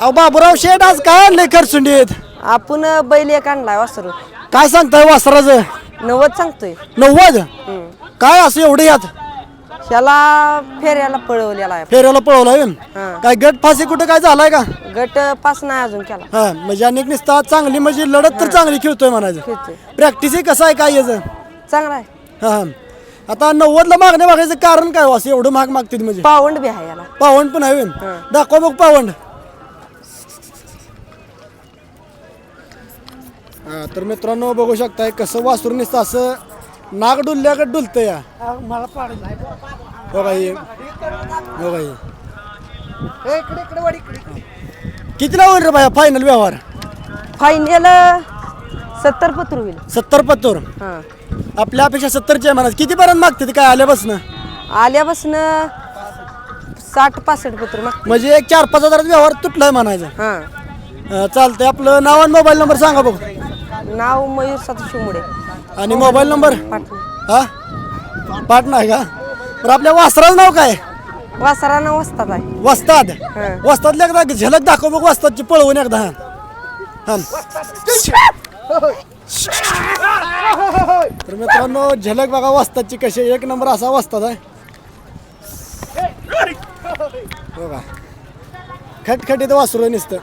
अहो बाबूराव शेठ आज काय आणलंय खरसुंडीत? आपण बैल एक आणलाय वासरू. काय सांगताय वासराचं? 90 सांगतोय. 90? काय असं एवढं यात? त्याला फेऱ्याला पळवलेला आहे. फेऱ्याला पळवलाय हा. काय गट फाशी कुठं काय झालाय का? गट पास नाही अजून केला. हा म्हणजे अनेक निसता चांगली म्हणजे लढत तर चांगली खेळतोय म्हणायचं. खेळतोय. प्रॅक्टिस कसं आहे काय याचं? चांगला आहे. हा हा. आता 90ला मागण्या मागायचं कारण काय हो? असं एवढं महाग मागते म्हणजे? पावंड बी आहे याला. पावंड पण आहे. दाखवा बघ पावंड. हा तर मित्रांनो बघू शकताय कसं वासरू नुसतं असं नाग डुलल्याकडे डुलतं या. मला बघा हे बघा हे कितीला होईल रे बाया फायनल व्यवहार? फायनल 70 पत्र होईल. 70 पत्तर. हा. आपल्या अपेक्षा 70ची आहे म्हणा. कितीपर्यंत मागते ते काय आल्यापासून? आल्यापासून 60-65 पत्र मागते. म्हणजे एक 4-5 हजाराचा व्यवहार तुटलाय म्हणायचं. हा. चालतंय. आपलं नाव आणि मोबाईल नंबर सांगा बघ. नाव मयूर सतीश शिवमुडे. आणि मोबाईल नंबर? पाटण. हा पाठ नाही का? बरं आपल्या वासराचं नाव काय? वासरानं वस्तात आहे. वस्ताद. हा. वस्तादला एकदा झलक दाखव बघ वस्तादची पळवून एकदा. हा तर मित्रांनो झलक बघा वस्तादची कशी एक नंबर असा वस्ताद आहे बघा. खटखटीत वासरू नुसतं.